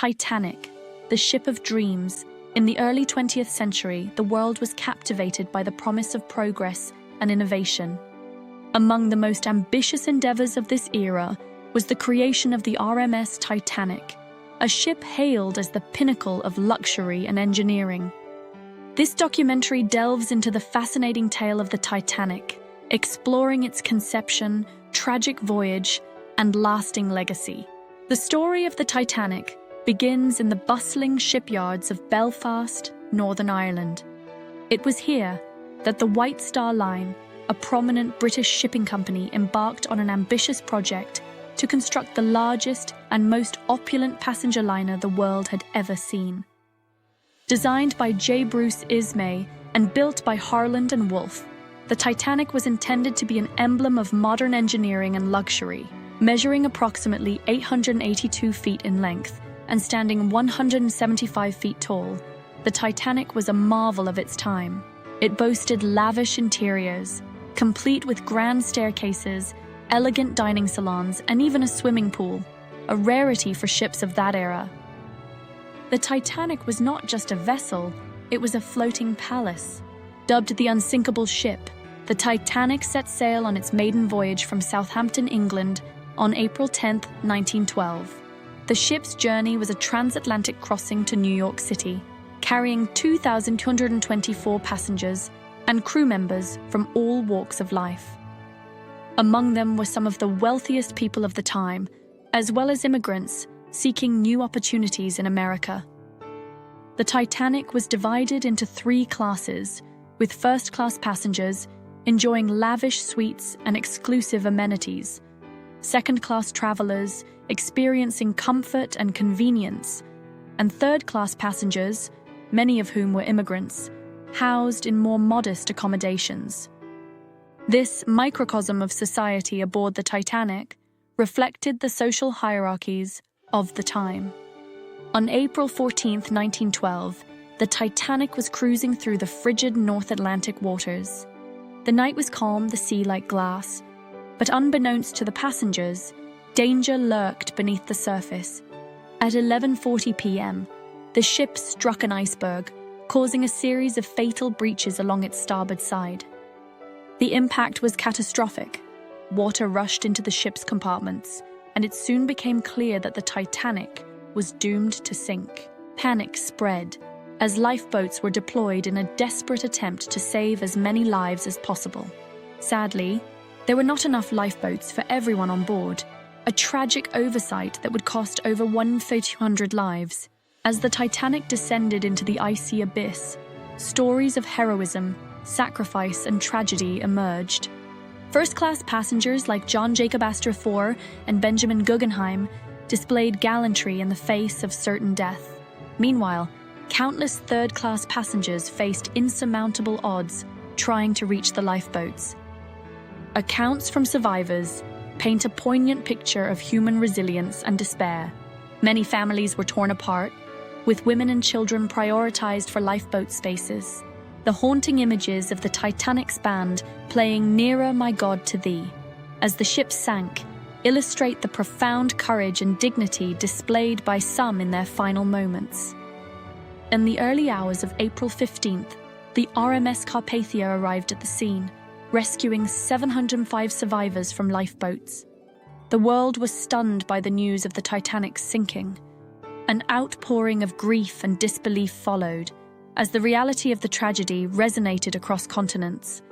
Titanic, the ship of dreams. In the early 20th century, the world was captivated by the promise of progress and innovation. Among the most ambitious endeavors of this era was the creation of the RMS Titanic, a ship hailed as the pinnacle of luxury and engineering. This documentary delves into the fascinating tale of the Titanic, exploring its conception, tragic voyage, and lasting legacy. The story of the Titanic begins in the bustling shipyards of Belfast, Northern Ireland. It was here that the White Star Line, a prominent British shipping company, embarked on an ambitious project to construct the largest and most opulent passenger liner the world had ever seen. Designed by J. Bruce Ismay and built by Harland and Wolff, the Titanic was intended to be an emblem of modern engineering and luxury. Measuring approximately 882 feet in length and standing 175 feet tall, the Titanic was a marvel of its time. It boasted lavish interiors, complete with grand staircases, elegant dining salons, and even a swimming pool, a rarity for ships of that era. The Titanic was not just a vessel, it was a floating palace. Dubbed the unsinkable ship, the Titanic set sail on its maiden voyage from Southampton, England, on April 10, 1912. The ship's journey was a transatlantic crossing to New York City, carrying 2,224 passengers and crew members from all walks of life. Among them were some of the wealthiest people of the time, as well as immigrants seeking new opportunities in America. The Titanic was divided into 3 classes, with first-class passengers enjoying lavish suites and exclusive amenities, second-class travelers experiencing comfort and convenience, and third-class passengers, many of whom were immigrants, housed in more modest accommodations. This microcosm of society aboard the Titanic reflected the social hierarchies of the time. On April 14, 1912, the Titanic was cruising through the frigid North Atlantic waters. The night was calm, the sea like glass, but unbeknownst to the passengers, danger lurked beneath the surface. At 11:40 p.m., the ship struck an iceberg, causing a series of fatal breaches along its starboard side. The impact was catastrophic. Water rushed into the ship's compartments, and it soon became clear that the Titanic was doomed to sink. Panic spread as lifeboats were deployed in a desperate attempt to save as many lives as possible. Sadly, there were not enough lifeboats for everyone on board, a tragic oversight that would cost over 1,200 lives. As the Titanic descended into the icy abyss, stories of heroism, sacrifice, and tragedy emerged. First-class passengers like John Jacob Astor IV and Benjamin Guggenheim displayed gallantry in the face of certain death. Meanwhile, countless third-class passengers faced insurmountable odds trying to reach the lifeboats. Accounts from survivors paint a poignant picture of human resilience and despair. Many families were torn apart, with women and children prioritized for lifeboat spaces. The haunting images of the Titanic's band playing "Nearer, My God, to Thee" as the ship sank illustrate the profound courage and dignity displayed by some in their final moments. In the early hours of April 15th, the RMS Carpathia arrived at the scene, rescuing 705 survivors from lifeboats. The world was stunned by the news of the Titanic's sinking. An outpouring of grief and disbelief followed, as the reality of the tragedy resonated across continents.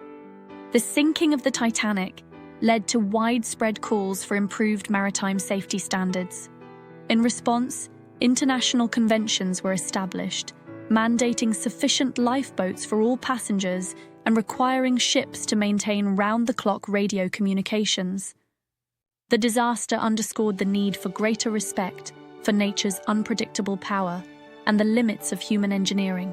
The sinking of the Titanic led to widespread calls for improved maritime safety standards. In response, international conventions were established, mandating sufficient lifeboats for all passengers and requiring ships to maintain round-the-clock radio communications. The disaster underscored the need for greater respect for nature's unpredictable power and the limits of human engineering.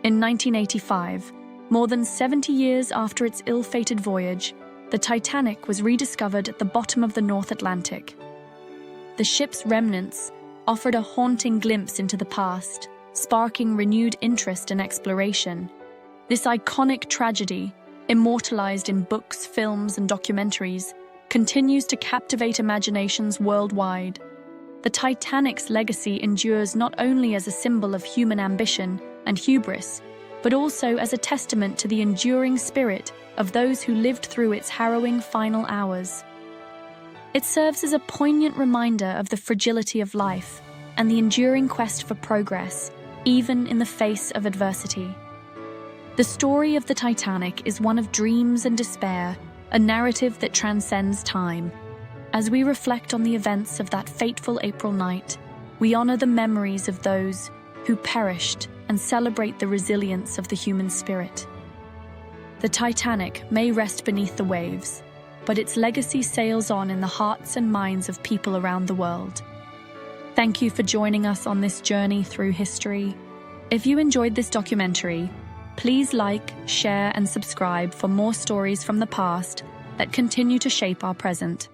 In 1985, more than 70 years after its ill-fated voyage, the Titanic was rediscovered at the bottom of the North Atlantic. The ship's remnants offered a haunting glimpse into the past, sparking renewed interest and exploration. This iconic tragedy, immortalized in books, films, and documentaries, continues to captivate imaginations worldwide. The Titanic's legacy endures not only as a symbol of human ambition and hubris, but also as a testament to the enduring spirit of those who lived through its harrowing final hours. It serves as a poignant reminder of the fragility of life and the enduring quest for progress, even in the face of adversity. The story of the Titanic is one of dreams and despair, a narrative that transcends time. As we reflect on the events of that fateful April night, we honor the memories of those who perished and celebrate the resilience of the human spirit. The Titanic may rest beneath the waves, but its legacy sails on in the hearts and minds of people around the world. Thank you for joining us on this journey through history. If you enjoyed this documentary, please like, share, and subscribe for more stories from the past that continue to shape our present.